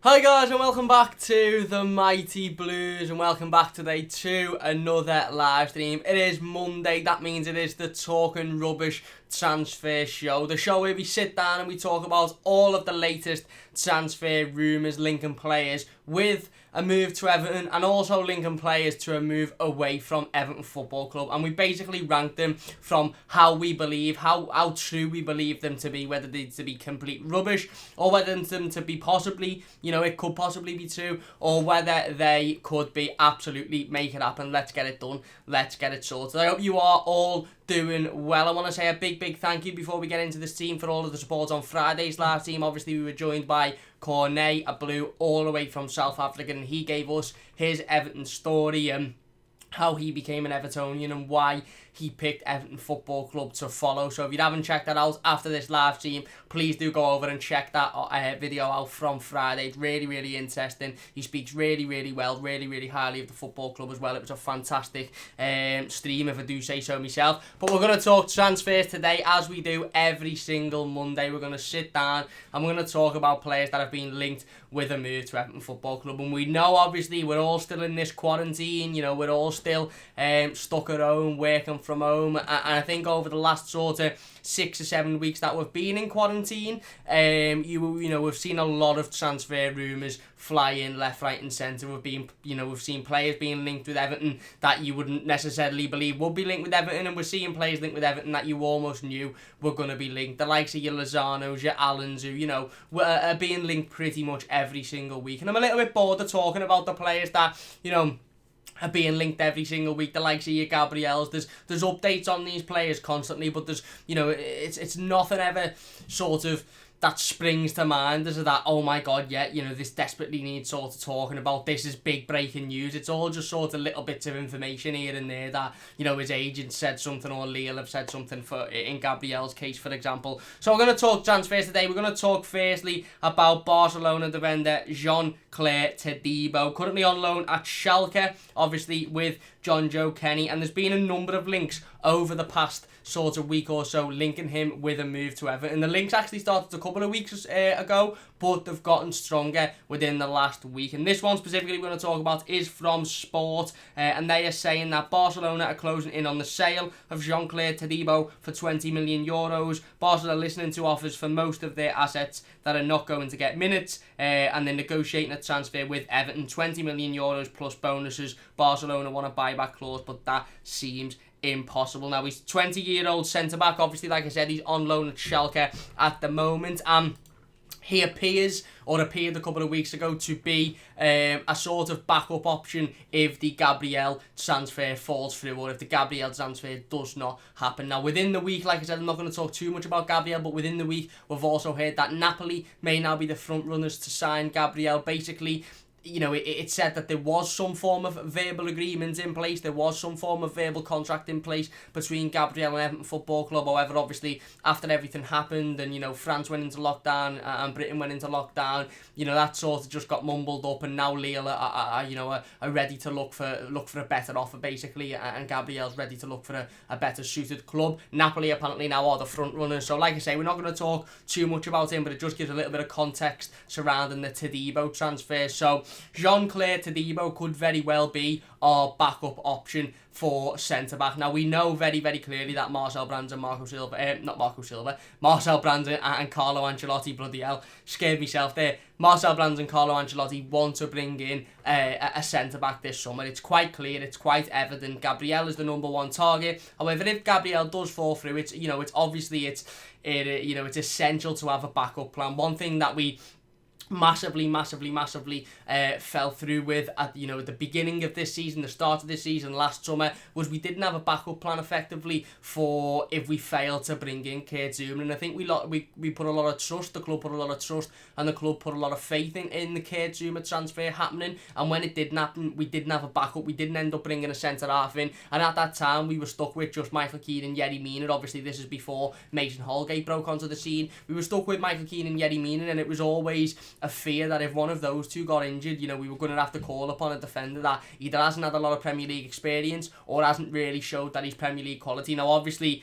Hi guys and welcome back to the Mighty Blues and welcome back today to another live stream. It is Monday, that means it is the Talking Rubbish transfer show. The show where we sit down and we talk about all of the latest transfer rumours linking players with a move to Everton and also linking players to a move away from Everton Football Club, and we basically rank them from how we believe, how true we believe them to be, whether they to be complete rubbish or whether them to be possibly, it could possibly be true, or whether they could be absolutely make it happen. Let's get it done, let's get it sorted. I hope you are all doing well. I want to say a big thank you before we get into this team for all of the support on Friday's live team. Obviously we were joined by Cornet, a blue all the way from South Africa, and he gave us his Everton story and how he became an Evertonian and why he picked Everton Football Club to follow. So if you haven't checked that out after this live stream, please do go over and check that video out from Friday. It's really interesting. He speaks really well, really highly of the football club as well. It was a fantastic stream, if I do say so myself. But we're going to talk transfers today, as we do every single Monday. We're going to sit down and we're going to talk about players that have been linked with a move to Everton Football Club. And we know, obviously, we're all still in this quarantine. We're all still stuck at home, working from home, and I think over the last sort of 6 or 7 weeks that we've been in quarantine, we've seen a lot of transfer rumours fly in left, right and centre. We've seen players being linked with Everton that you wouldn't necessarily believe would be linked with Everton, and we're seeing players linked with Everton that you almost knew were going to be linked. The likes of your Lozanos, your Allens, who, are being linked pretty much every single week. And I'm a little bit bored of talking about the players that, are being linked every single week. The likes of your Gabriels. There's updates on these players constantly, but there's, it's nothing ever sort of that springs to mind. There's that, oh my god, yeah, this desperately needs sort of talking about. This is big breaking news. It's all just sort of little bits of information here and there that, his agent said something or Lille have said something in Gabriel's case, for example. So we're going to talk transfers today. We're going to talk firstly about Barcelona defender Jean-Clair Todibo, currently on loan at Schalke, obviously with John Joe Kenny, and there's been a number of links over the past sort of week or so linking him with a move to Everton. The links actually started a couple of weeks ago, but they've gotten stronger within the last week. And this one specifically we're going to talk about is from Sport, and they are saying that Barcelona are closing in on the sale of Jean-Clair Todibo for €20 million. Barcelona are listening to offers for most of their assets that are not going to get minutes, and they're negotiating a transfer with Everton, €20 million plus bonuses. Barcelona want a buyback clause, but that seems impossible. Now, he's 20-year-old centre-back. Obviously, like I said, he's on loan at Schalke at the moment. He appeared a couple of weeks ago to be a sort of backup option if the Gabriel transfer falls through, or if the Gabriel transfer does not happen. Now, within the week, like I said, I'm not going to talk too much about Gabriel, but within the week, we've also heard that Napoli may now be the front runners to sign Gabriel. Basically, it said that there was some form of verbal agreement in place. There was some form of verbal contract in place between Gabriel and Everton Football Club. However, obviously, after everything happened and, France went into lockdown and Britain went into lockdown, that sort of just got mumbled up, and now Lille are ready to look for a better offer, basically, and Gabriel's ready to look for a better suited club. Napoli apparently now are the front runners. So, like I say, we're not going to talk too much about him, but it just gives a little bit of context surrounding the Todibo transfer. So, Jean-Clair Todibo could very well be our backup option for centre-back. Now, we know very clearly that Marcel Brands and Marcel Brands and Carlo Ancelotti, bloody hell, scared myself there. Marcel Brands and Carlo Ancelotti want to bring in a centre-back this summer. It's quite clear, it's quite evident. Gabriel is the number one target. However, if Gabriel does fall through, it's obviously it's essential to have a backup plan. One thing that we massively fell through with at the beginning of this season, the start of this season last summer, was we didn't have a backup plan effectively for if we failed to bring in Kurt Zouma. And I think we put a lot of trust, the club put a lot of trust, and the club put a lot of faith in the Kurt Zouma transfer happening. And when it didn't happen, we didn't have a backup. We didn't end up bringing a centre half in, and at that time we were stuck with just Michael Kean and Yerry Mina. Obviously, this is before Mason Holgate broke onto the scene. We were stuck with Michael Kean and Yerry Mina, and it was always a fear that if one of those two got injured, we were going to have to call upon a defender that either hasn't had a lot of Premier League experience or hasn't really showed that he's Premier League quality. Now, obviously,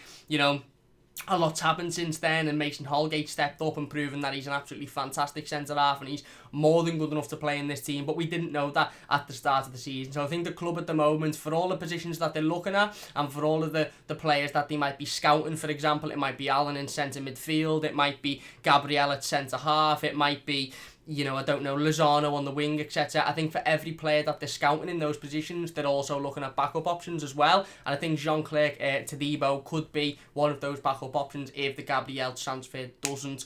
a lot's happened since then, and Mason Holgate stepped up and proven that he's an absolutely fantastic centre-half and he's more than good enough to play in this team, but we didn't know that at the start of the season. So I think the club at the moment, for all the positions that they're looking at and for all of the players that they might be scouting, for example, it might be Allen in centre midfield, it might be Gabriel at centre-half, it might be, you know, I don't know, Lozano on the wing, etc. I think for every player that they're scouting in those positions, they're also looking at backup options as well. And I think Jean-Clair Todibo could be one of those backup options if the Gabriel transfer doesn't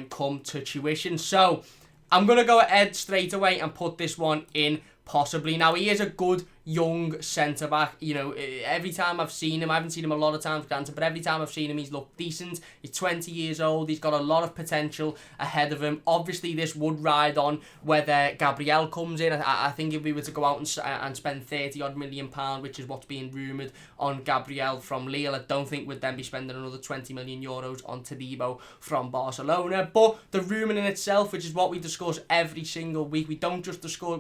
come to tuition. So I'm going to go ahead straight away and put this one in possibly. Now, he is a good young centre-back. You know, every time I've seen him, I haven't seen him a lot of times, granted, but every time I've seen him, he's looked decent. He's 20 years old. He's got a lot of potential ahead of him. Obviously, this would ride on whether Gabriel comes in. I think if we were to go out and spend £30 million, which is what's being rumoured on Gabriel from Lille, I don't think we'd then be spending another €20 million on Todibo from Barcelona. But the rumour in itself, which is what we discuss every single week, we don't just discuss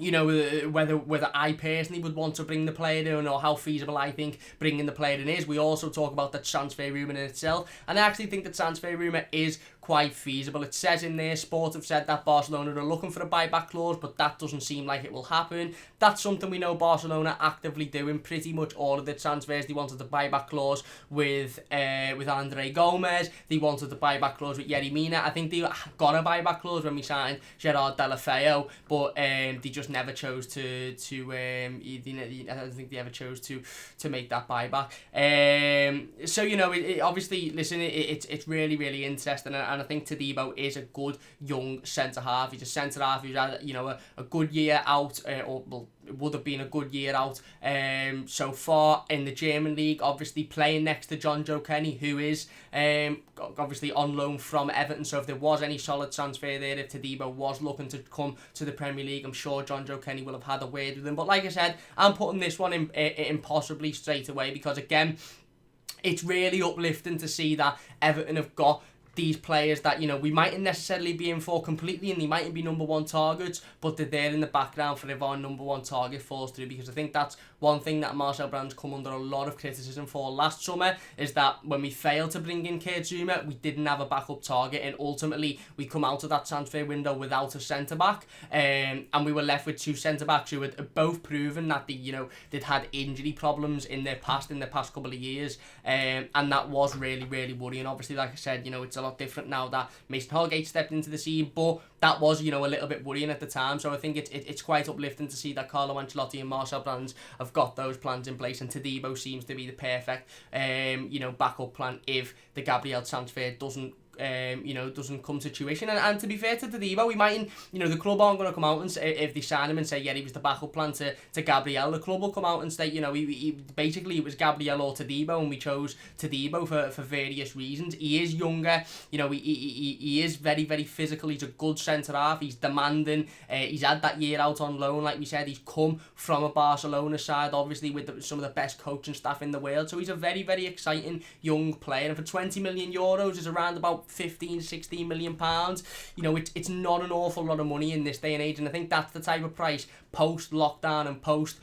you know, whether I personally would want to bring the player in or how feasible I think bringing the player in is. We also talk about the transfer rumour in itself, and I actually think the transfer rumour is quite feasible. It says in there, Sport have said that Barcelona are looking for a buyback clause, but that doesn't seem like it will happen. That's something we know Barcelona actively do in pretty much all of the transfers. They wanted the buyback clause with Andre Gomez. They wanted the buyback clause with Yerry Mina. I think they got a buyback clause when we signed Gerard Deulofeu, but they just never chose to I don't think they ever chose to make that buyback. So, you know, obviously, listen, it's really, really interesting, and I think Todibo is a good young centre-half. He's a centre-half who's had, you know, a good year out, it would have been a good year out so far in the German league, obviously playing next to Jonjoe Kenny, who is obviously on loan from Everton. So if there was any solid transfer there, if Todibo was looking to come to the Premier League, I'm sure Jonjoe Kenny will have had a word with him. But like I said, I'm putting this one in possibly straight away, because again, it's really uplifting to see that Everton have got these players that, you know, we mightn't necessarily be in for completely and they mightn't be number one targets, but they're there in the background for if our number one target falls through. Because I think that's one thing that Marcel Brand's come under a lot of criticism for last summer, is that when we failed to bring in Kurt Zouma, we didn't have a backup target, and ultimately we come out of that transfer window without a centre-back, and we were left with two centre-backs who had both proven that they'd had injury problems in their past couple of years, and that was really, really worrying. Obviously, like I said, you know, it's a lot different now that Mason Holgate stepped into the scene, but that was, you know, a little bit worrying at the time. So I think it's quite uplifting to see that Carlo Ancelotti and Marcel Brands have got those plans in place, and Todibo seems to be the perfect backup plan if the Gabriel transfer doesn't come to tuition. And to be fair to Todibo, we mightn't, you know, the club aren't going to come out and say, if they sign him and say, yeah, he was the backup plan to Gabriel, the club will come out and say, you know, he basically it was Gabriel or Todibo, and we chose Todibo for various reasons. He is younger, you know, he is very, very physical. He's a good centre-half, he's demanding, he's had that year out on loan, like we said, he's come from a Barcelona side, obviously with some of the best coaching staff in the world, so he's a very, very exciting young player, and for €20 million is around about 15-16 million pounds. You know, it's not an awful lot of money in this day and age, and I think that's the type of price post lockdown and post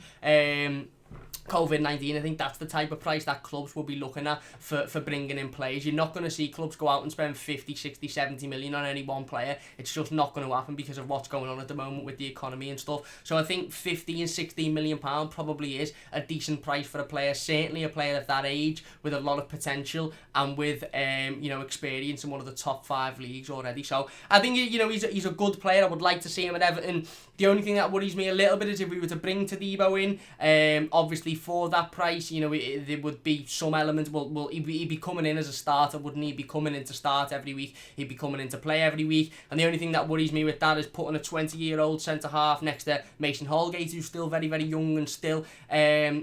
COVID-19. I think that's the type of price that clubs will be looking at for bringing in players. You're not going to see clubs go out and spend 50, 60, 70 million on any one player. It's just not going to happen because of what's going on at the moment with the economy and stuff. So I think 15, 16 million pound probably is a decent price for a player, certainly a player of that age with a lot of potential and with experience in one of the top 5 leagues already. So I think, you know, he's a good player. I would like to see him at Everton. The only thing that worries me a little bit is if we were to bring Todibo in, obviously for that price, you know, there would be some elements. Well, he'd be coming in as a starter, wouldn't he? He'd be coming in to start every week. He'd be coming in to play every week. And the only thing that worries me with that is putting a 20-year-old centre-half next to Mason Holgate, who's still very, very young and still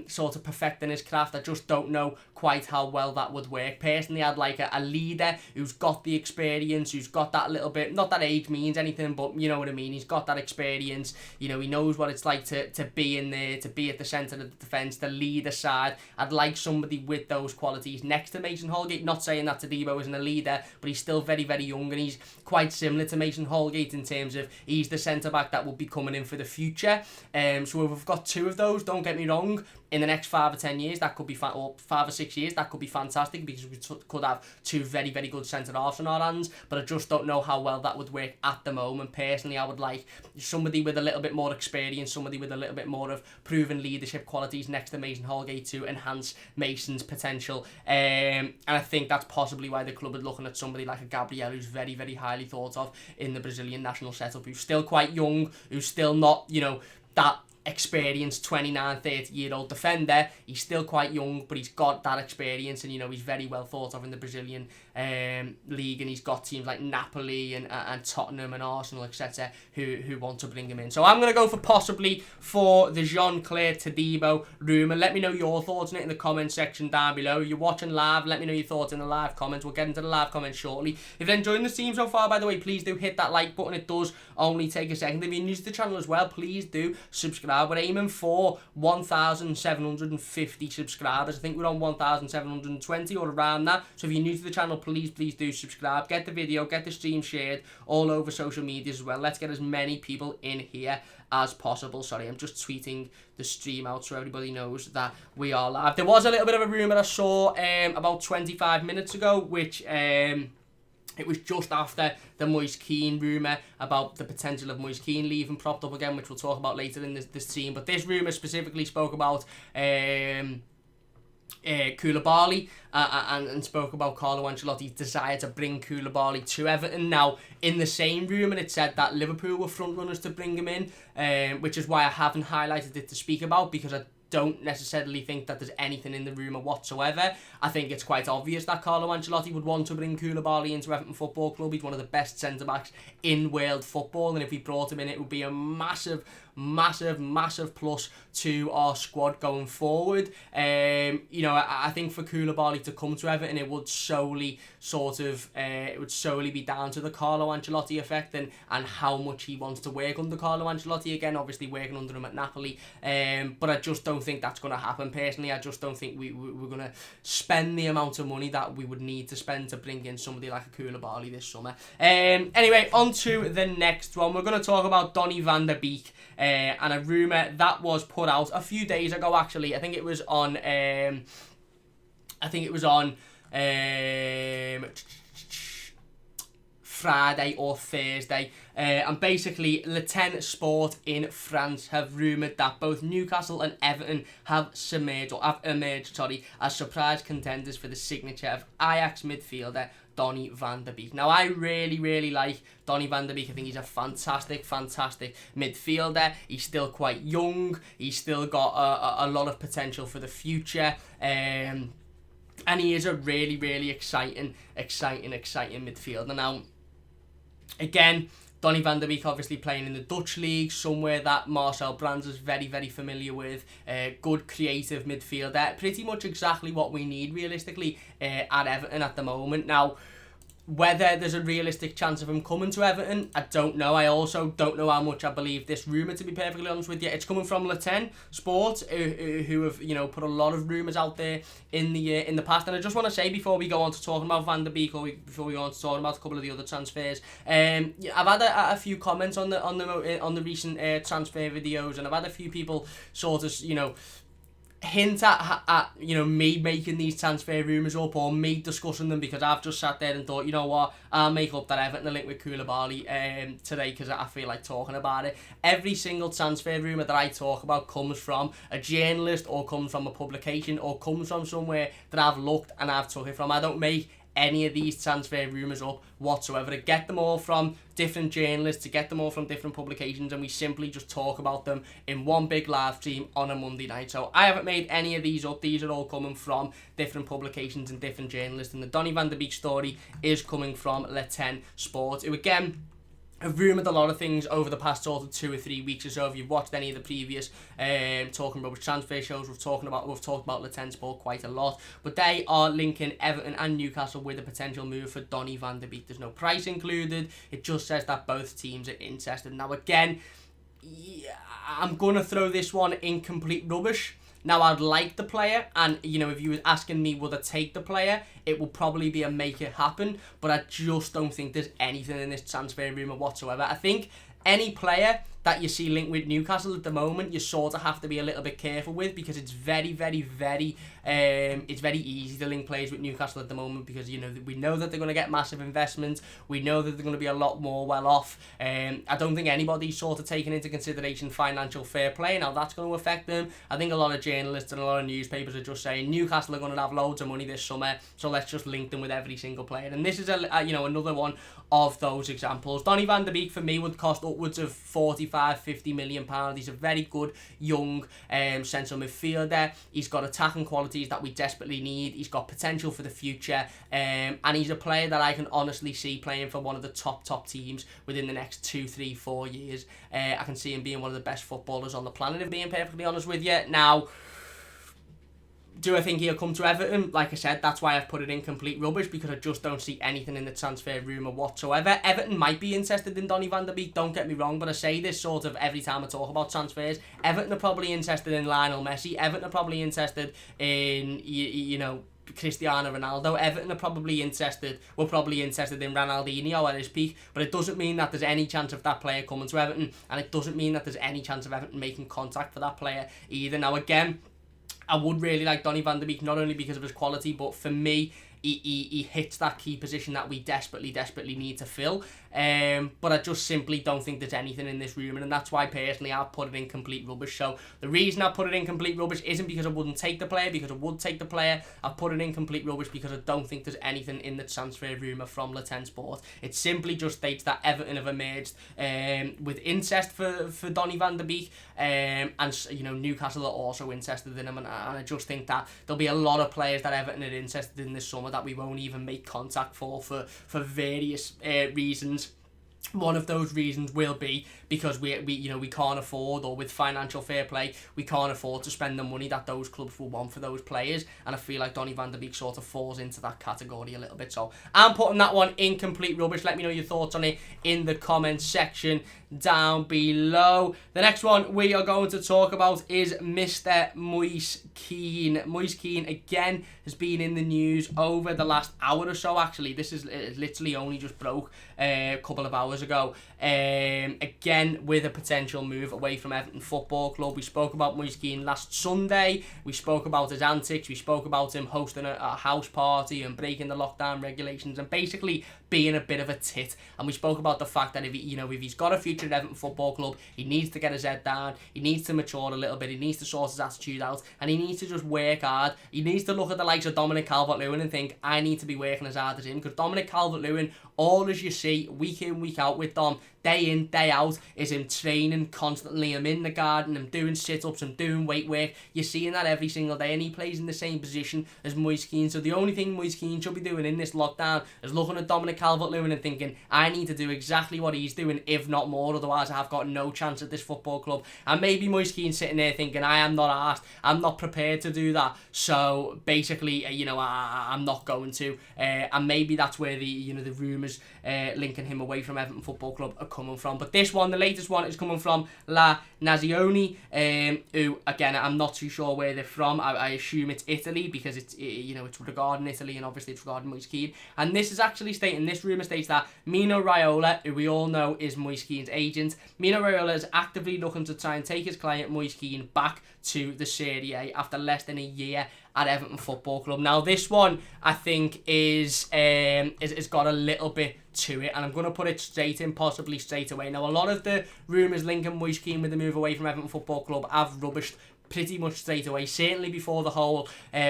sort of perfecting his craft. I just don't know quite how well that would work. Personally, I'd like a leader who's got the experience, who's got that little bit, not that age means anything, but you know what I mean, he's got that experience, you know, he knows what it's like to be in there, to be at the centre of the defence, to lead a side. I'd like somebody with those qualities next to Mason Holgate. Not saying that Todibo isn't a leader, but he's still very, very young, and he's quite similar to Mason Holgate in terms of he's the centre-back that will be coming in for the future. So if we've got two of those, don't get me wrong, in the next 5 or 10 years, that could be or 5 or 6 years, that could be fantastic, because we could have two very, very good centre-halves in our hands. But I just don't know how well that would work at the moment. Personally, I would like somebody with a little bit more experience, somebody with a little bit more of proven leadership qualities next to Mason Holgate to enhance Mason's potential. And I think that's possibly why the club is looking at somebody like a Gabriel, who's very, very highly thought of in the Brazilian national setup, who's still quite young, who's still not, that experienced 29, 30-year-old defender. He's still quite young, but he's got that experience, and he's very well thought of in the Brazilian league, and he's got teams like Napoli and Tottenham and Arsenal, etc., who want to bring him in. So I'm going to go for possibly for the Jean-Clair Todibo rumour. Let me know your thoughts on it in the comment section down below. If you're watching live, let me know your thoughts in the live comments. We'll get into the live comments shortly. If you're enjoying the stream so far, by the way, please do hit that like button. It does only take a second. If you're new to the channel as well, please do subscribe. We're aiming for 1,750 subscribers. I think we're on 1,720 or around that. So if you're new to the channel, please do subscribe. Get the video, get the stream shared all over social media as well. Let's get as many people in here as possible. Sorry, I'm just tweeting the stream out so everybody knows that we are live. There was a little bit of a rumour I saw about 25 minutes ago, which... it was just after the Moise Kean rumour about the potential of Moise Kean leaving propped up again, which we'll talk about later in this team. But this rumour specifically spoke about Koulibaly and spoke about Carlo Ancelotti's desire to bring Koulibaly to Everton. Now, in the same rumour, it said that Liverpool were front runners to bring him in, which is why I haven't highlighted it to speak about, because I don't necessarily think that there's anything in the rumour whatsoever. I think it's quite obvious that Carlo Ancelotti would want to bring Koulibaly into Everton Football Club. He's one of the best centre-backs in world football, and if we brought him in, it would be a massive plus to our squad going forward. I think for Koulibaly to come to Everton, it would solely be down to the Carlo Ancelotti effect and how much he wants to work under Carlo Ancelotti again, obviously working under him at Napoli. But I just don't think that's going to happen. Personally, I just don't think we're going to spend the amount of money that we would need to spend to bring in somebody like a Koulibaly this summer. Anyway, on to the next one. We're going to talk about Donny van der Beek. And a rumour that was put out a few days ago, actually. I think it was on Friday or Thursday. And basically, Le 10 Sport in France have rumoured that both Newcastle and Everton have emerged as surprise contenders for the signature of Ajax midfielder Donny van der Beek. Now, I really, really like Donny van der Beek. I think he's a fantastic midfielder. He's still quite young. He's still got a lot of potential for the future. And he is a really, really exciting midfielder. Now, again, Donny van der Beek obviously playing in the Dutch league, somewhere that Marcel Brands is very, very familiar with. Good creative midfielder, pretty much exactly what we need realistically at Everton at the moment. Now, whether there's a realistic chance of him coming to Everton, I don't know. I also don't know how much I believe this rumour, to be perfectly honest with you. It's coming from Le 10 Sport, who have put a lot of rumours out there in the past. And I just want to say, before we go on to talking about Van der Beek, or before we go on to talking about a couple of the other transfers, I've had a few comments on the recent transfer videos, and I've had a few people sort of hint at me making these transfer rumours up, or me discussing them, because I've just sat there and thought, you know what, I'll make up that Everton link with Koulibaly today because I feel like talking about it. Every single transfer rumour that I talk about comes from a journalist, or comes from a publication, or comes from somewhere that I've looked and I've took it from. I don't make any of these transfer rumours up whatsoever. To get them all from different journalists, to get them all from different publications, and we simply just talk about them in one big live stream on a Monday night. So I haven't made any of these up. These are all coming from different publications and different journalists, and the Donny van der Beek story is coming from Le 10 Sport, who again I've rumoured a lot of things over the past sort of 2 or 3 weeks or so. If you've watched any of the previous Talking Rubbish transfer shows, we've talked about Le 10 Sport quite a lot. But they are linking Everton and Newcastle with a potential move for Donny van der Beek. There's no price included. It just says that both teams are interested. Now again, I'm going to throw this one in complete rubbish. Now, I'd like the player, and, if you were asking me would I take the player, it will probably be a make it happen, but I just don't think there's anything in this transfer rumour whatsoever. I think any player that you see linked with Newcastle at the moment, you sort of have to be a little bit careful with, because it's very easy to link players with Newcastle at the moment, because we know that they're going to get massive investment, we know that they're going to be a lot more well off. I don't think anybody's sort of taking into consideration financial fair play, now that's going to affect them. I think a lot of journalists and a lot of newspapers are just saying Newcastle are going to have loads of money this summer, so let's just link them with every single player. And this is another one of those examples. Donny van de Beek for me would cost upwards of 45-50 million pounds. He's a very good young central midfielder. He's got attacking qualities that we desperately need. He's got potential for the future, and he's a player that I can honestly see playing for one of the top teams within the next 2, 3, 4 years. I can see him being one of the best footballers on the planet, if being perfectly honest with you. Now, do I think he'll come to Everton? Like I said, that's why I've put it in complete rubbish, because I just don't see anything in the transfer rumour whatsoever. Everton might be interested in Donny van de Beek, don't get me wrong, but I say this sort of every time I talk about transfers. Everton are probably interested in Lionel Messi. Everton are probably interested in, Cristiano Ronaldo. Everton are probably interested in Ronaldinho at his peak, but it doesn't mean that there's any chance of that player coming to Everton, and it doesn't mean that there's any chance of Everton making contact for that player either. Now again, I would really like Donny van de Beek, not only because of his quality, but for me, he hits that key position that we desperately need to fill. But I just simply don't think there's anything in this rumour, and that's why personally I've put it in complete rubbish. So the reason I put it in complete rubbish isn't because I wouldn't take the player, because I would take the player. I've put it in complete rubbish because I don't think there's anything in the transfer rumour from Le 10 Sport. It simply just states that Everton have emerged with interest for Donny van de Beek, and Newcastle are also interested in him, and I just think that there'll be a lot of players that Everton are interested in this summer that we won't even make contact for various reasons. One of those reasons will be because we can't afford, or with financial fair play, we can't afford to spend the money that those clubs will want for those players, and I feel like Donny van de Beek sort of falls into that category a little bit. So I'm putting that one in complete rubbish. Let me know your thoughts on it in the comments section down below. The next one we are going to talk about is Mr. Moise Kean. Moise Kean again has been in the news over the last hour or so. Actually, this is literally only just broke a couple of hours ago. Again, with a potential move away from Everton Football Club. We spoke about Moise Kean last Sunday. We spoke about his antics. We spoke about him hosting a house party and breaking the lockdown regulations and basically being a bit of a tit. And we spoke about the fact that if he's got a future at Everton Football Club, he needs to get his head down. He needs to mature a little bit. He needs to sort his attitude out, and he needs to just work hard. He needs to look at the likes of Dominic Calvert-Lewin and think, I need to be working as hard as him, because Dominic Calvert-Lewin, all as you see week in, week out with Dom, day in, day out, is him training constantly. I'm in the garden, I'm doing sit-ups, I'm doing weight work. You're seeing that every single day, and he plays in the same position as Moise Kean. So the only thing Moise Kean should be doing in this lockdown is looking at Dominic Calvert-Lewin and thinking, I need to do exactly what he's doing, if not more, otherwise I've got no chance at this football club. And maybe Moise Kean sitting there thinking, I am not asked, I'm not prepared to do that, so basically, I'm not going to. And maybe that's where the rumours linking him away from Everton Football Club are coming from. But this one, the latest one, is coming from La Nazione, who, again, I'm not too sure where they're from. I assume it's Italy, because it's regarding Italy, and obviously it's regarding Moise Kean. And this is actually stating, this rumour states that Mino Raiola, who we all know is Moise Kean's agent, Mino Raiola is actively looking to try and take his client Moise Kean back to the Serie A after less than a year at Everton Football Club. Now this one, I think, is got a little bit to it, and I'm going to put it possibly straight away. Now, a lot of the rumours linking Moise Kean with the move away from Everton Football Club have rubbished pretty much straight away, certainly before the whole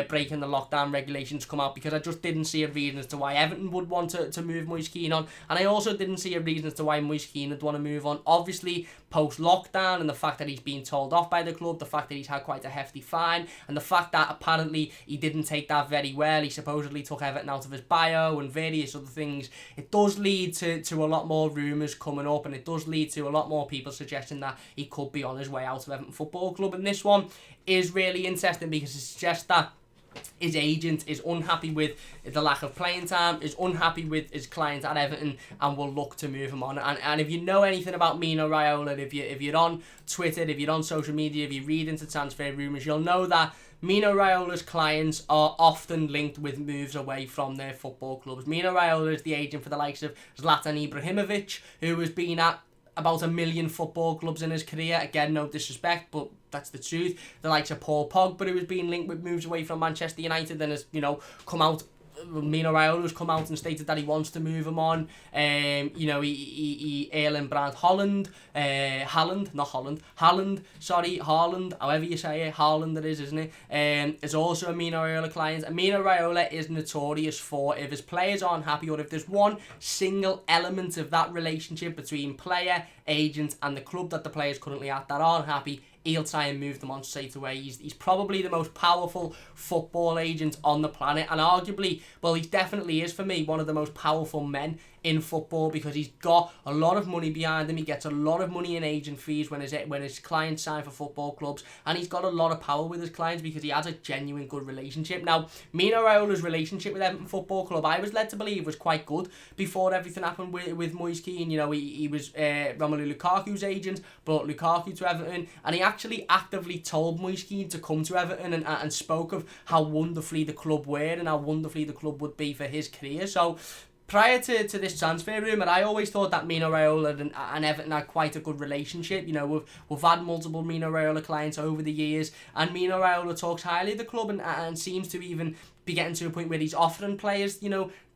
breaking the lockdown regulations come out, because I just didn't see a reason as to why Everton would want to move Moise Kean on, and I also didn't see a reason as to why Moise Kean would want to move on. Obviously, post-lockdown, and the fact that he's been told off by the club, the fact that he's had quite a hefty fine, and the fact that apparently he didn't take that very well. He supposedly took Everton out of his bio and various other things. It does lead to a lot more rumours coming up, and it does lead to a lot more people suggesting that he could be on his way out of Everton Football Club. And this one is really interesting because it suggests that his agent is unhappy with the lack of playing time, is unhappy with his client at Everton, and will look to move him on. And if you know anything about Mino Raiola, if you're on Twitter, if you're on social media, if you read into transfer rumours, you'll know that Mino Raiola's clients are often linked with moves away from their football clubs. Mino Raiola is the agent for the likes of Zlatan Ibrahimovic, who has been at about 1 million football clubs in his career. Again, no disrespect, but that's the truth. The likes of Paul Pogba, who has been linked with moves away from Manchester United and has, come out. Mino Raiola's come out and stated that he wants to move him on. Erling Brandt Haaland, however you say it, Haaland it is, isn't it? Is also a Mino Raiola client. And Mino Raiola is notorious for, if his players aren't happy, or if there's one single element of that relationship between player, agent and the club that the player's currently at that aren't happy, he'll try and move them on straight away. He's probably the most powerful football agent on the planet, and arguably, well, he definitely is for me one of the most powerful men in football, because he's got a lot of money behind him. He gets a lot of money in agent fees when his clients sign for football clubs, and he's got a lot of power with his clients because he has a genuine good relationship. Now, Mino Raiola's relationship with Everton Football Club, I was led to believe, was quite good before everything happened with Moise Kean. He was Romelu Lukaku's agent, brought Lukaku to Everton, and he actually actively told Moise Kean to come to Everton and spoke of how wonderfully the club were and how wonderfully the club would be for his career. So, prior to this transfer rumour, I always thought that Mino Raiola and Everton had quite a good relationship. We've had multiple Mino Raiola clients over the years, and Mino Raiola talks highly of the club and seems to even be getting to a point where he's offering players,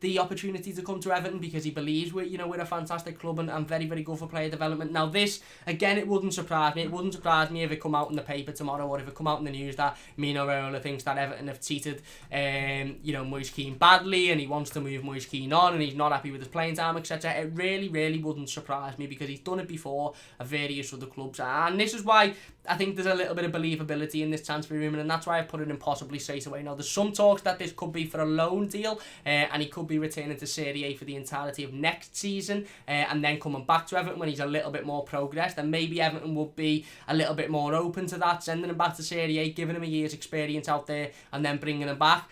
the opportunity to come to Everton because he believes we're a fantastic club and very, very good for player development. Now this, again, it wouldn't surprise me. It wouldn't surprise me if it come out in the paper tomorrow, or if it come out in the news that Mino Raiola thinks that Everton have cheated, Moise Kean badly, and he wants to move Moise Kean on, and he's not happy with his playing time, etc. It really, really wouldn't surprise me because he's done it before at various other clubs, and this is why I think there's a little bit of believability in this transfer rumour, and that's why I put it in possibly straight away. Now, there's some talks that this could be for a loan deal, and he could be returning to Serie A for the entirety of next season, and then coming back to Everton when he's a little bit more progressed, and maybe Everton would be a little bit more open to that, sending him back to Serie A, giving him a year's experience out there, and then bringing him back.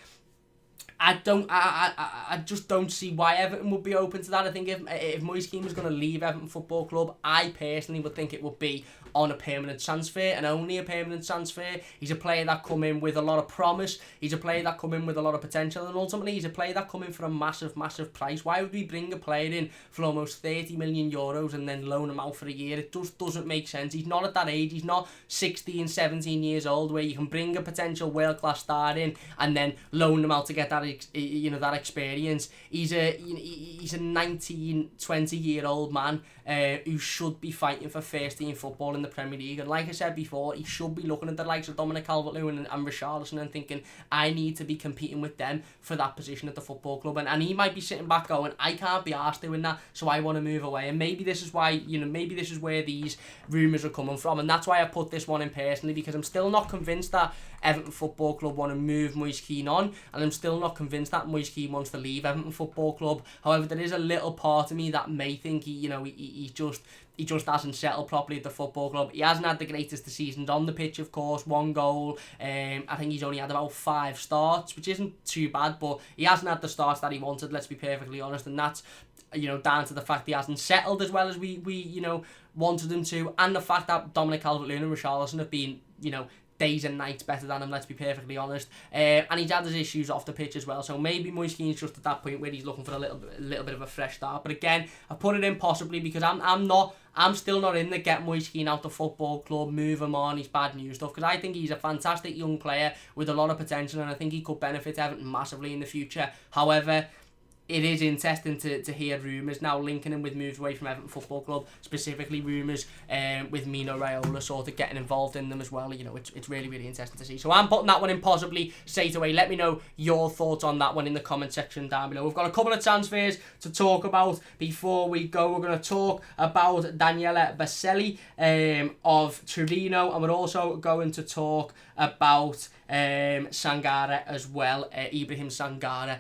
I just don't see why Everton would be open to that. I think if Moise Kean was going to leave Everton Football Club, I personally would think it would be on a permanent transfer, and only a permanent transfer. He's a player that come in with a lot of promise. He's a player that come in with a lot of potential, and ultimately he's a player that come in for a massive, massive price. Why would we bring a player in for almost 30 million euros and then loan him out for a year? It just doesn't make sense. He's not at that age. He's not 16, 17 years old where you can bring a potential world-class star in and then loan him out to get that that experience. He's a 19, 20-year-old man who should be fighting for first team football in the Premier League, and like I said before, he should be looking at the likes of Dominic Calvert-Lewin and Richarlison and thinking, I need to be competing with them for that position at the football club, and he might be sitting back going, I can't be arsed doing that, so I want to move away. And maybe this is why, maybe this is where these rumours are coming from, and that's why I put this one in personally, because I'm still not convinced that Everton Football Club want to move Moise Kean on, and I'm still not convinced that Moise Kean wants to leave Everton Football Club. However, there is a little part of me that may think he just hasn't settled properly at the football club. He hasn't had the greatest of seasons on the pitch, of course. 1 goal. I think he's only had about 5 starts, which isn't too bad, but he hasn't had the starts that he wanted, let's be perfectly honest, and that's down to the fact he hasn't settled as well as we wanted him to, and the fact that Dominic Calvert-Lewin and Richarlison have been, days and nights better than him, let's be perfectly honest. And he's had his issues off the pitch as well, so maybe Moise Kean's just at that point where he's looking for a little bit of a fresh start. But again, I put it in possibly because I'm still not in the get Moise Kean out the football club, move him on, he's bad news stuff, because I think he's a fantastic young player with a lot of potential, and I think he could benefit Everton massively in the future. However, it is interesting to hear rumours now linking him with moves away from Everton Football Club, specifically rumours with Mino Raiola sort of getting involved in them as well. It's really, really interesting to see. So I'm putting that one in possibly straight away. Let me know your thoughts on that one in the comment section down below. We've got a couple of transfers to talk about before we go. We're going to talk about Daniele Bocelli of Torino, and we're also going to talk about Sangaré as well, Ibrahim Sangaré.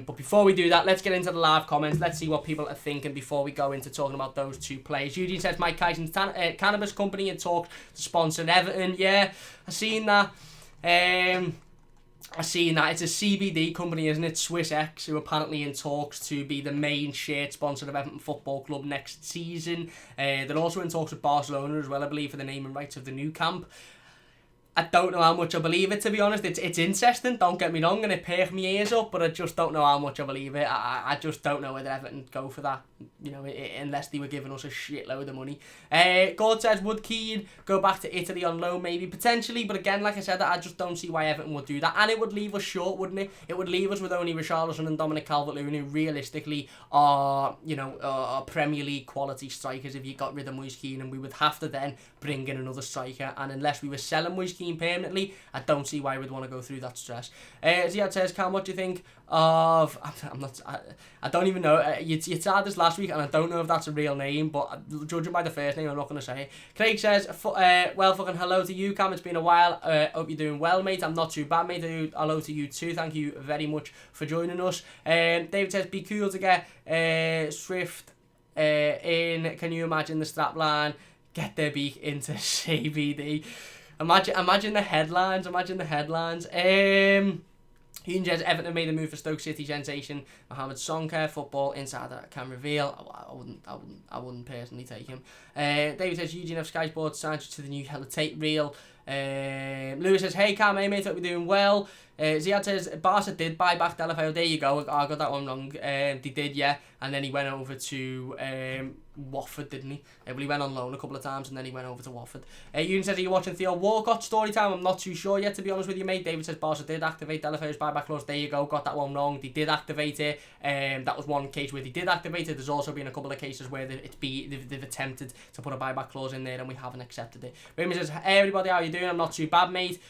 But before we do that, let's get into the live comments. Let's see what people are thinking before we go into talking about those two players. Eugene says Mike Tyson's cannabis company and talked to sponsor Everton. Yeah, I've seen that. It's a CBD company, isn't it? Swiss X, who are apparently in talks to be the main shirt sponsor of Everton Football Club next season. They're also in talks with Barcelona as well, I believe, for the naming rights of the new camp. I don't know how much I believe it, to be honest. It's interesting, don't get me wrong, and it perked my ears up, but I just don't know how much I believe it. I just don't know whether Everton go for that. unless they were giving us a shitload of money. Gord says, would Kean go back to Italy on loan? Maybe, potentially, but again, like I said, I just don't see why Everton would do that, and it would leave us short, wouldn't it? It would leave us with only Richarlison and Dominic Calvert-Lewin, who realistically are, are Premier League quality strikers if you got rid of Moise Kean, and we would have to then bring in another striker, and unless we were selling Moise Kean permanently, I don't see why we'd want to go through that stress. Ziad says, Cam, what do you think of... I don't even know. You said this last week, and I don't know if that's a real name, but judging by the first name, I'm not going to say it. Craig says, well, fucking hello to you, Cam. It's been a while. Hope you're doing well, mate. I'm not too bad, mate. Hello to you too. Thank you very much for joining us. David says, be cool to get Swift in. Can you imagine the strapline? Get their Beek into CBD. Imagine the headlines. He says Everton made a move for Stoke City sensation Mohamed Sonker. Football insider can reveal. I wouldn't personally take him. David says Eugene of Sky Sports Sanchez to the new Hella Tate reel. Lewis says, hey Cam, hey mate, hope you're doing well. Ziad says Barca did buy back Delafeu. There you go. I got that one wrong. They did, yeah. And then he went over to Watford, didn't he? Well, he went on loan a couple of times and then he went over to Watford. Ewan says, are you watching Theo Walcott story time? I'm not too sure yet, to be honest with you, mate. David says Barca did activate Delafeu's buyback clause. There you go. Got that one wrong. They did activate it. That was one case where they did activate it. There's also been a couple of cases where they've attempted to put a buyback clause in there and we haven't accepted it. Raymond says, hey everybody, how you doing? I'm not too bad, mate.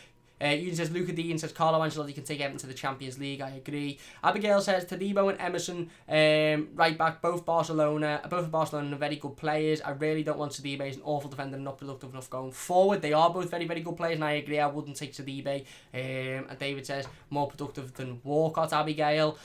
Ewan says Luca Dean says Carlo Ancelotti can take Everton to the Champions League. I agree. Abigail says Todibo and Emerson, right back, both Barcelona are very good players. I really don't want Todibo. He's an awful defender and not productive enough going forward. They are both very, very good players, and I agree. I wouldn't take Todibo. And David says more productive than Walcott. Abigail.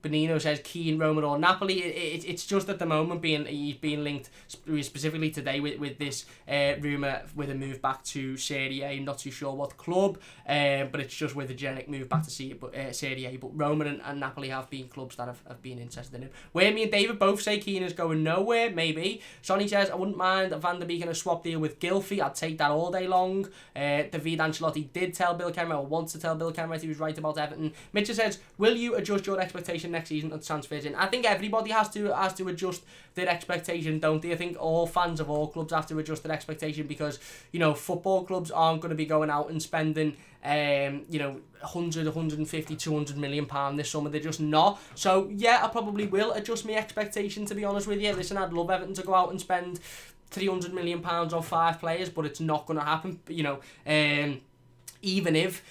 Benino says Kean, Roma or Napoli. It's just at the moment he's being linked specifically today with this rumour with a move back to Serie A. I'm not too sure what club, but it's just with a generic move back to Serie A. But Roma and Napoli have been clubs that have been interested in him. Where me and David both say Kean is going nowhere, maybe. Sonny says, I wouldn't mind Van der Beek in a swap deal with Gylfi. I'd take that all day long. David Ancelotti did tell Bill Kenwright, or wants to tell Bill Kenwright, he was right about Everton. Mitchell says, will you adjust your expectation next season on transfers in? I think everybody has to adjust their expectation, don't they? I think all fans of all clubs have to adjust their expectation because, football clubs aren't going to be going out and spending 100, 150, 200 million pound this summer. They're just not. So yeah, I probably will adjust my expectation, to be honest with you. Listen, I'd love Everton to go out and spend 300 million pounds on 5 players, but it's not going to happen. Even if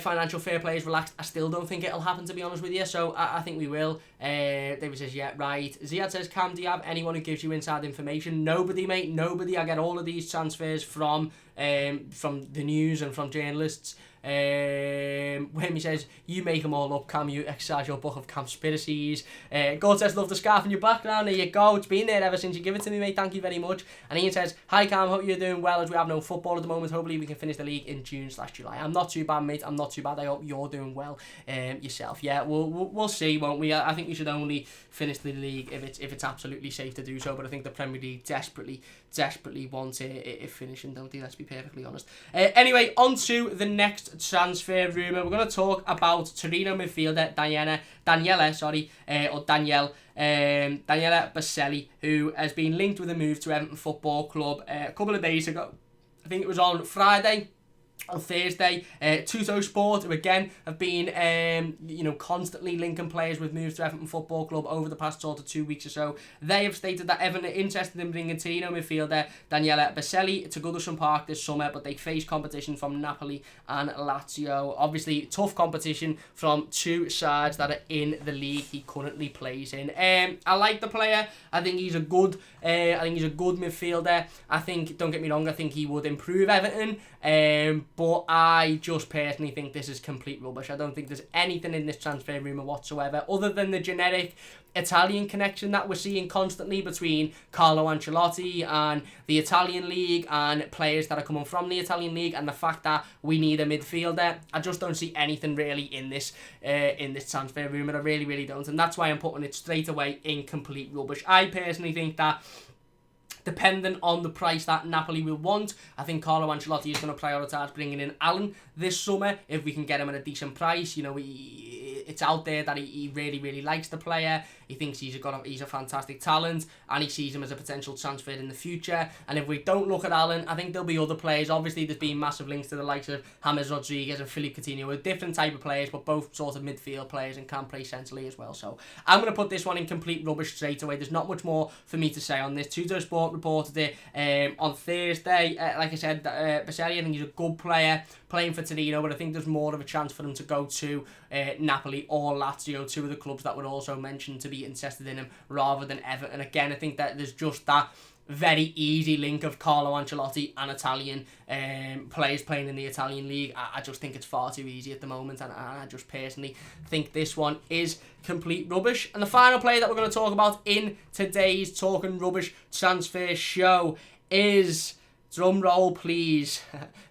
financial fair play is relaxed, I still don't think it'll happen, to be honest with you. So I think we will. David says, yeah, right. Ziad says, Cam, do you have anyone who gives you inside information? Nobody, mate. Nobody. I get all of these transfers from the news and from journalists. When he says, you make them all up, Cam, you exercise your book of conspiracies. God says, love the scarf in your background. There you go. It's been there ever since you give it to me, mate. Thank you very much. And Ian says, hi Cam, hope you're doing well as we have no football at the moment. Hopefully we can finish the league in June/July. I'm not too bad, mate. I'm not too bad. I hope you're doing well yourself. Yeah, we'll see, won't we? I think we should only finish the league if it's absolutely safe to do so, but I think the Premier League desperately want it finishing, don't they? Let's be perfectly honest. Anyway, on to the next transfer rumour. We're going to talk about Torino midfielder Daniela Bocelli, who has been linked with a move to Everton Football Club a couple of days ago. I think it was on Friday. On Thursday, Tutto Sport, who again have been, constantly linking players with moves to Everton Football Club over the past sort of 2 weeks or so. They have stated that Everton are interested in bringing Torino midfielder Daniela Bocelli to Goodison Park this summer, but they face competition from Napoli and Lazio. Obviously, tough competition from two sides that are in the league he currently plays in. I like the player. I think he's a good midfielder. I think, don't get me wrong, I think he would improve Everton. But I just personally think this is complete rubbish. I don't think there's anything in this transfer rumour whatsoever other than the generic Italian connection that we're seeing constantly between Carlo Ancelotti and the Italian league and players that are coming from the Italian league, and the fact that we need a midfielder. I just don't see anything really in this transfer rumour. I really, really don't, and that's why I'm putting it straight away in complete rubbish. I personally think that, depending on the price that Napoli will want, I think Carlo Ancelotti is going to prioritise bringing in Allen this summer if we can get him at a decent price. You know, it's out there that he really, really likes the player. He thinks he's a fantastic talent, and he sees him as a potential transfer in the future. And if we don't look at Allen, I think there'll be other players. Obviously, there's been massive links to the likes of James Rodriguez and Philippe Coutinho, with different type of players, but both sort of midfield players and can play centrally as well. So I'm going to put this one in complete rubbish straight away. There's not much more for me to say on this. Tutto Sport reported it on Thursday. Like I said, Bocelli, I think he's a good player playing for Torino, but I think there's more of a chance for him to go to Napoli or Lazio, two of the clubs that were also mentioned to be interested in him, rather than Everton. Again, I think that there's just that very easy link of Carlo Ancelotti and Italian players playing in the Italian league. I just think it's far too easy at the moment, and I just personally think this one is complete rubbish. And the final player that we're going to talk about in today's Talking Rubbish transfer show is, drum roll please,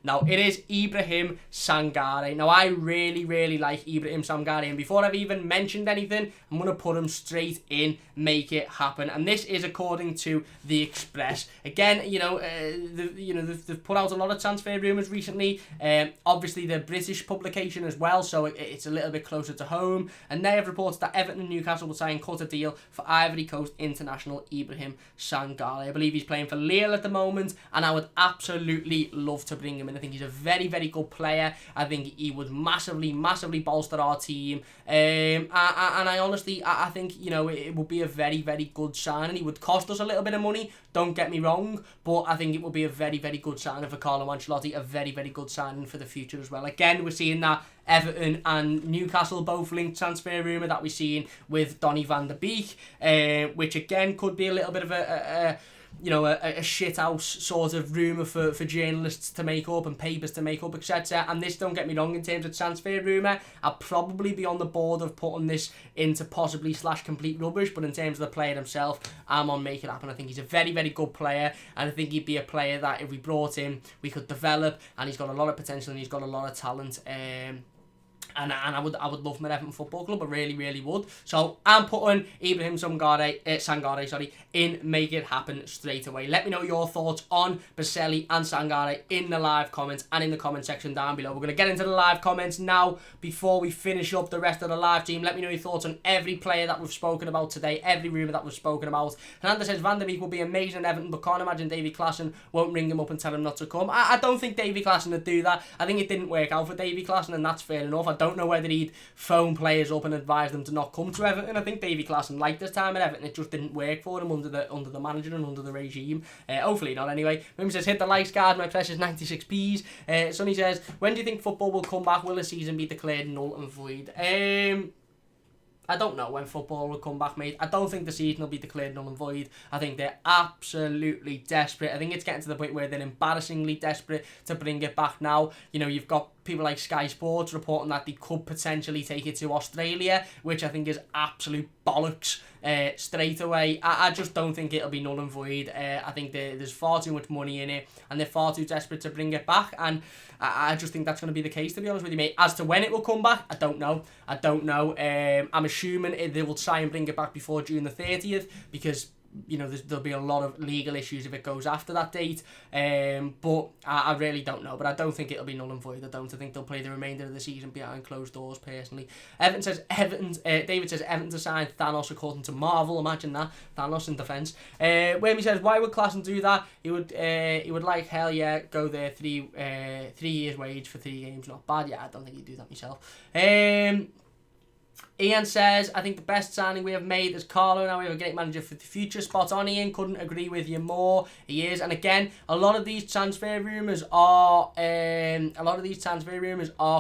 now it is Ibrahim Sangaré. Now I really, really like Ibrahim Sangaré, and before I've even mentioned anything, I'm going to put him straight in, make it happen. And this is according to The Express. Again, they've put out a lot of transfer rumours recently, obviously the British publication as well, so it's a little bit closer to home, and they have reported that Everton and Newcastle will sign cut a deal for Ivory Coast international Ibrahim Sangaré. I believe he's playing for Lille at the moment, and I would absolutely love to bring him in. I think he's a very, very good player. I think he would massively, massively bolster our team. And I honestly, I think, it would be a very, very good signing. He would cost us a little bit of money, don't get me wrong, but I think it would be a very, very good signing for Carlo Ancelotti, a very, very good signing for the future as well. Again, we're seeing that Everton and Newcastle both linked transfer rumour that we're seeing with Donny van der Beek, which again could be a little bit of a shithouse sort of rumour for journalists to make up and papers to make up, etc. And this, don't get me wrong, in terms of transfer rumour, I'll probably be on the board of putting this into possibly / complete rubbish, but in terms of the player himself, I'm on make it happen. I think he's a very, very good player, and I think he'd be a player that if we brought him, we could develop, and he's got a lot of potential and he's got a lot of talent. And I would love him at Everton Football Club. I really, really would. So I'm putting Ibrahim Sangaré, in, make it happen straight away. Let me know your thoughts on Bocelli and Sangaré in the live comments and in the comment section down below. We're going to get into the live comments now before we finish up the rest of the live team. Let me know your thoughts on every player that we've spoken about today, every rumour that we've spoken about. Hernandez says Van der Beek will be amazing at Everton, but can't imagine Davy Klaassen won't ring him up and tell him not to come. I don't think Davy Klaassen would do that. I think it didn't work out for Davy Klaassen, and that's fair enough. I don't know whether he'd phone players up and advise them to not come to Everton. I think Davy Klaassen liked his time at Everton. It just didn't work for him under the manager and under the regime. Hopefully not anyway. Mim says, hit the likes, guys. My precious 96p's. Sonny says, when do you think football will come back? Will the season be declared null and void? I don't know when football will come back, mate. I don't think the season will be declared null and void. I think they're absolutely desperate. I think it's getting to the point where they're embarrassingly desperate to bring it back now. You've got people like Sky Sports reporting that they could potentially take it to Australia, which I think is absolute bollocks straight away. I just don't think it'll be null and void. I think there's far too much money in it, and they're far too desperate to bring it back, and I just think that's going to be the case, to be honest with you, mate. As to when it will come back, I don't know. I'm assuming they will try and bring it back before June the 30th, because there'll be a lot of legal issues if it goes after that date. But I really don't know. But I don't think it'll be null and void. I think they'll play the remainder of the season behind closed doors, personally. David says Everton to sign Thanos according to Marvel. Imagine that. Thanos in defence. Whammy says, why would Klaassen do that? He would like, hell yeah, go there, 3 years wage for 3 games. Not bad. Yeah, I don't think he'd do that myself. Ian says, I think the best signing we have made is Carlo. Now we have a great manager for the future. Spot on, Ian. Couldn't agree with you more. He is. And again, a lot of these transfer rumours are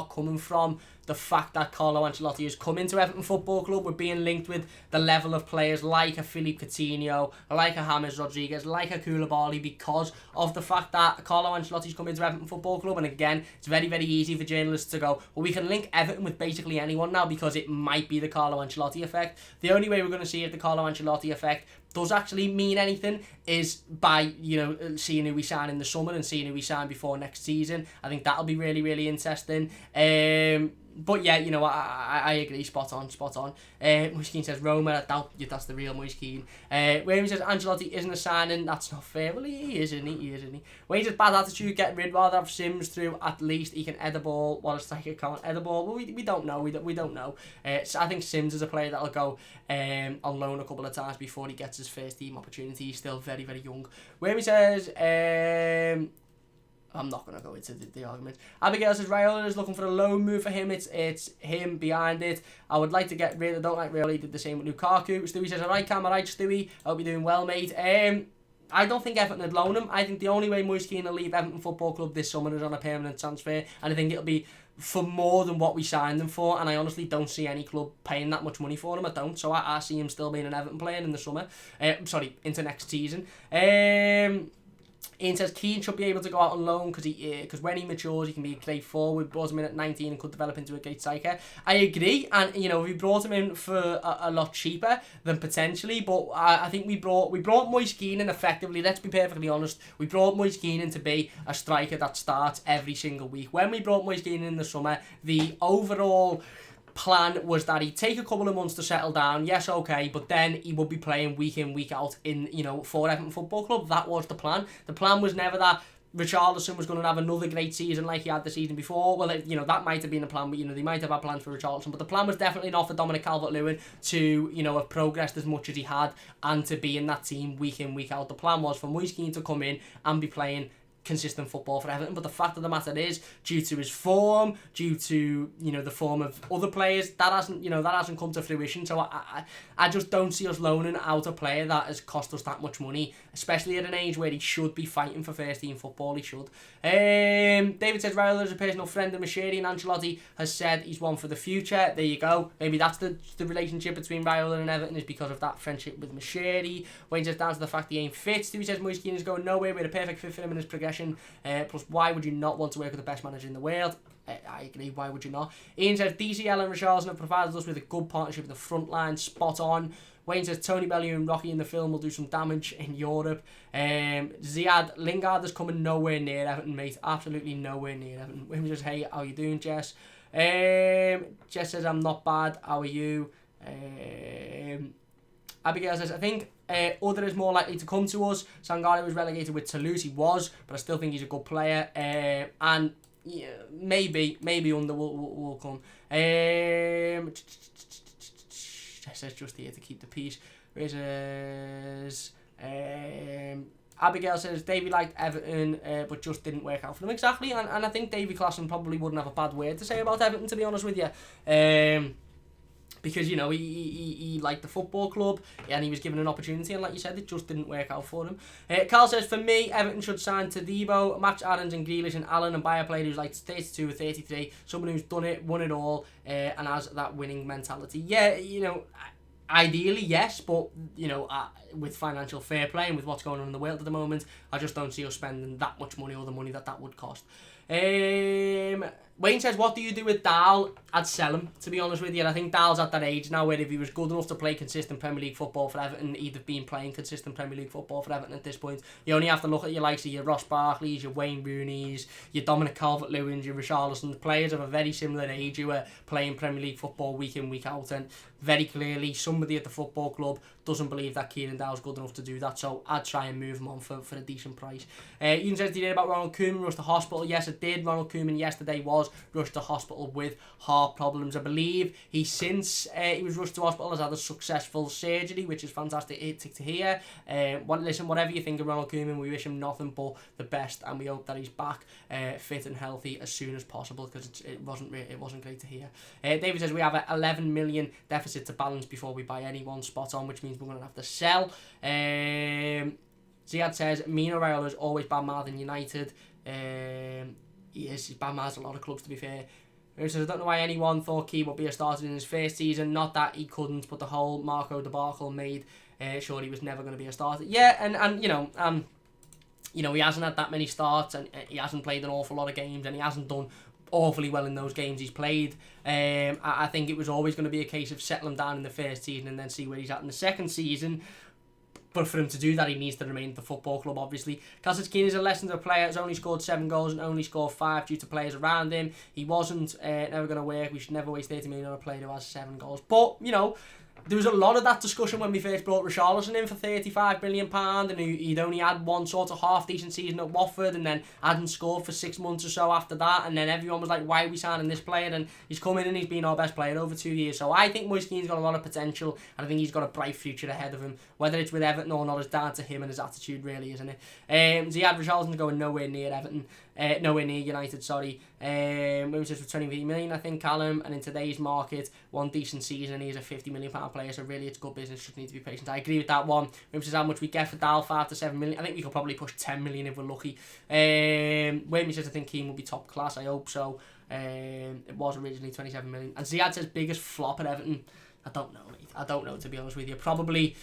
coming from the fact that Carlo Ancelotti has come into Everton Football Club. We're being linked with the level of players like a Philippe Coutinho, like a James Rodriguez, like a Koulibaly, because of the fact that Carlo Ancelotti's come into Everton Football Club. And again, it's very, very easy for journalists to go, well, we can link Everton with basically anyone now because it might be the Carlo Ancelotti effect. The only way we're going to see the Carlo Ancelotti effect does actually mean anything is by, seeing who we sign in the summer and seeing who we sign before next season. I think that'll be really, really interesting. But yeah, I agree, spot on. Moise Kean says Roma, I doubt that's the real Moise Kean. Wayne says Ancelotti isn't a signing, that's not fair. Well, he is, isn't he? Wayne says bad attitude, get rid, rather have Sims through, at least he can head the ball, while a striker can't head the ball. Well, we don't know, we don't know. So I think Sims is a player that'll go on loan a couple of times before he gets his first team opportunity. He's still very, very young. Wayne says, I'm not going to go into the argument. Abigail says Raiola is looking for a loan move for him. It's him behind it. I would like to get rid. I don't like Raiola. He did the same with Lukaku. Stewie says, alright Cam, alright Stewie. I hope you're doing well, mate. I don't think Everton would loan him. I think the only way Moise Kean will leave Everton Football Club this summer is on a permanent transfer. And I think it'll be for more than what we signed him for. And I honestly don't see any club paying that much money for him. I don't. So I see him still being an Everton player in the summer. Into next season. Ian says Kean should be able to go out on loan because when he matures he can be a great forward. Brought him in at 19 and could develop into a great striker. I agree, and if we brought him in for a lot cheaper then potentially, but I think we brought Moise Kean in effectively. Let's be perfectly honest, we brought Moise Kean in to be a striker that starts every single week. When we brought Moise Kean in the summer, the overall plan was that he'd take a couple of months to settle down, yes, okay, but then he would be playing week in, week out in, for Everton Football Club. That was the plan. The plan was never that Richarlison was going to have another great season like he had the season before. Well, that might have been a plan, but, they might have had plans for Richarlison, but the plan was definitely not for Dominic Calvert-Lewin to, have progressed as much as he had and to be in that team week in, week out. The plan was for Moise Kean to come in and be playing consistent football for Everton, but the fact of the matter is, due to his form, due to the form of other players, that hasn't come to fruition. So I just don't see us loaning out a player that has cost us that much money, especially at an age where he should be fighting for first team football. He should. David says Raiola is a personal friend of Moshiri, and Ancelotti has said he's one for the future. There you go. Maybe that's the relationship between Raiola and Everton, is because of that friendship with Moshiri. Wayne says down to the fact he ain't fit. Stewie says Moise Kean is going nowhere. We're a perfect fit for him in his progression. Plus, why would you not want to work with the best manager in the world? I agree, why would you not? Ian says DCL and Richarlison have provided us with a good partnership in the front line, spot on. Wayne says Tony Bellew and Rocky in the film will do some damage in Europe. Ziad, Lingard is coming nowhere near Everton, mate. Absolutely nowhere near Everton. Wayne says, hey, how you doing, Jess? Jess says, I'm not bad, how are you? Abigail says, I think Udder is more likely to come to us. Sangaré was relegated with Toulouse, he was, but I still think he's a good player. And yeah, maybe Under will come. Jess says, just here to keep the peace. Abigail says, Davey liked Everton, but just didn't work out for them. Exactly, and I think Davey Claassen probably wouldn't have a bad word to say about Everton, to be honest with you. Because, he liked the football club and he was given an opportunity, and like you said, it just didn't work out for him. Carl says, for me, Everton should sign Todibo, match Aarons and Grealish and Allen, and buy a player who's like 32 or 33, someone who's done it, won it all, and has that winning mentality. Yeah, ideally, yes, but, with financial fair play and with what's going on in the world at the moment, I just don't see us spending that much money or the money that would cost. Wayne says, what do you do with Dahl? I'd sell him, to be honest with you. I think Dahl's at that age now where if he was good enough to play consistent Premier League football for Everton, he'd have been playing consistent Premier League football for Everton at this point. You only have to look at your likes of your Ross Barkleys, your Wayne Rooneys, your Dominic Calvert-Lewins, your Richarlison, players of a very similar age who are playing Premier League football week in, week out, and very clearly somebody at the football club doesn't believe that Kieran Dow's good enough to do that, so I'd try and move him on for a decent price. Ian says, did you hear about Ronald Koeman rushed to hospital? Yes, I did. Ronald Koeman yesterday was rushed to hospital with heart problems. I believe he since he was rushed to hospital has had a successful surgery, which is fantastic to hear. Listen, whatever you think of Ronald Koeman, we wish him nothing but the best, and we hope that he's back fit and healthy as soon as possible, because it wasn't great to hear. David says we have an 11 million deficit to balance before we buy anyone, spot on, which means we're going to have to sell. Ziad says Mino Raiola is always bad-mouthed United. He's bad-mouthed a lot of clubs, to be fair. He says, I don't know why anyone thought Key would be a starter in his first season. Not that he couldn't, but the whole Marco debacle made sure he was never going to be a starter. Yeah, and he hasn't had that many starts, and he hasn't played an awful lot of games, and he hasn't done awfully well in those games he's played. I think it was always going to be a case of settle him down in the first season and then see where he's at in the second season. But for him to do that, he needs to remain at the football club, obviously. Kalidou Koulibaly is a lesser player, has only scored 7 goals and only scored 5 due to players around him. He wasn't never going to work. We should never waste 30 million on a player who has 7 goals. But, you know, there was a lot of that discussion when we first brought Richarlison in for £35 million, and he'd only had one sort of half-decent season at Watford, and then hadn't scored for 6 months or so after that, and then everyone was like, why are we signing this player? And he's come in and he's been our best player over 2 years. So I think Moise Kean's got a lot of potential, and I think he's got a bright future ahead of him. Whether it's with Everton or not is down to him and his attitude, really, isn't it? Ziad Richarlison's going nowhere near Everton. Nowhere near United, sorry. Moves us for 20 million, I think, Callum. And in today's market, one decent season, and he's a £50 million player. So really, it's good business. Just need to be patient. I agree with that one. Moves us how much we get for Dal, 5 to 7 million. I think we could probably push 10 million if we're lucky. Wayne says I think Kean will be top class. I hope so. It was originally 27 million. And Ziad says biggest flop at Everton. I don't know, mate. I don't know, to be honest with you. Probably.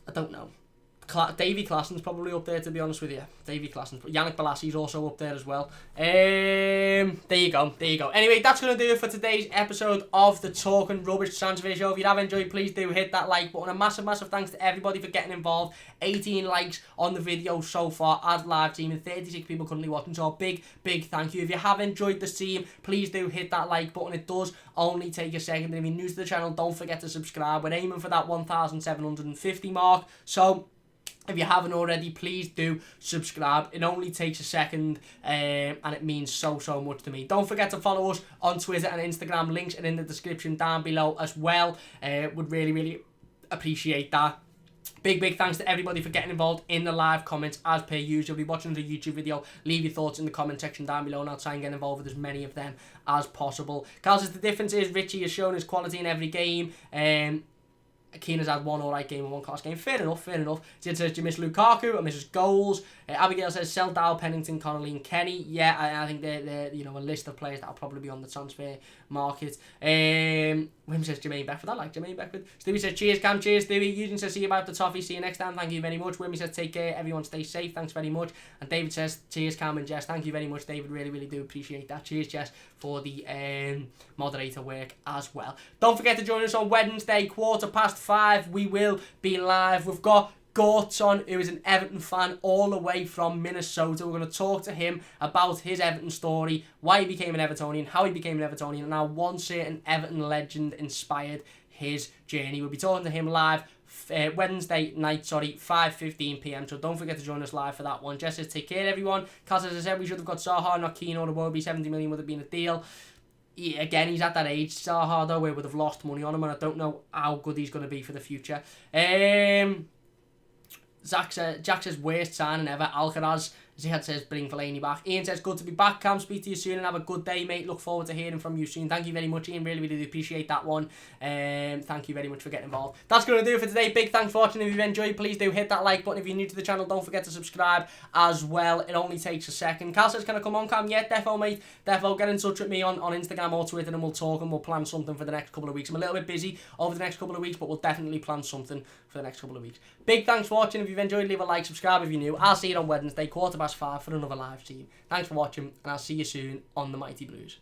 I don't know. Davy Klassen's probably up there, to be honest with you. Davy Klassen. Yannick Bolassi's also up there as well. There you go. Anyway, that's going to do it for today's episode of the Talking Rubbish Transfer Show. If you have enjoyed, please do hit that like button. A massive thanks to everybody for getting involved. 18 likes on the video so far as live team, and 36 people currently watching. So a big thank you. If you have enjoyed the stream, please do hit that like button. It does only take a second. And if you're new to the channel, don't forget to subscribe. We're aiming for that 1,750 mark. So if you haven't already, please do subscribe. It only takes a second, and it means so much to me. Don't forget to follow us on Twitter and Instagram. Links are in the description down below as well. Would really appreciate that. Big thanks to everybody for getting involved in the live comments as per usual. If you're watching the YouTube video, leave your thoughts in the comment section down below, and I'll try and get involved with as many of them as possible. Carl says the difference is Richie has shown his quality in every game. Kean has had one alright game and one class game. Fair enough. Zid says, do you miss Lukaku? I miss his goals. Abigail says, sell Dow, Pennington, Connolly and Kenny. Yeah, I think they're you know, a list of players that will probably be on the transfer market. Wim says, Jermaine Beckford. I like Jermaine Beckford. Stewie says, cheers, Cam. Cheers, Stewie. Eugene says, see you about the toffee. See you next time. Thank you very much. Wimmy says, take care. Everyone stay safe. Thanks very much. And David says, cheers, Cam and Jess. Thank you very much, David. Really do appreciate that. Cheers, Jess, for the moderator work as well. Don't forget to join us on Wednesday, 5:15. We will be live. We've got Gortz on, who is an Everton fan all the way from Minnesota. We're going to talk to him about his Everton story, why he became an Evertonian, how he became an Evertonian, and how one certain Everton legend inspired his journey. We'll be talking to him live Wednesday night, 5:15 PM. So don't forget to join us live for that one. Jess says, take care, everyone. Kaz, as I said, we should have got Zaha, not Kean or Iwobi. 70 million would have been a deal. Yeah, again, he's at that age, Zaha, though, where we would have lost money on him, and I don't know how good he's going to be for the future. Jack says, worst signing ever. Alcaraz, Ziad says, bring Fellaini back. Ian says, good to be back, Cam. Speak to you soon and have a good day, mate. Look forward to hearing from you soon. Thank you very much, Ian. Really do appreciate that one. Thank you very much for getting involved. That's going to do it for today. Big thanks for watching. If you've enjoyed, please do hit that like button. If you're new to the channel, don't forget to subscribe as well. It only takes a second. Cal says, can I come on, Cam? Yeah, defo, mate. Defo, get in touch with me on Instagram or Twitter, and we'll talk and we'll plan something for the next couple of weeks. I'm a little bit busy over the next couple of weeks, but we'll definitely plan something for the next couple of weeks. Big thanks for watching. If you've enjoyed, leave a like, subscribe if you're new. I'll see you on Wednesday, 5:15 for another live stream. Thanks for watching, and I'll see you soon on the Mighty Blues.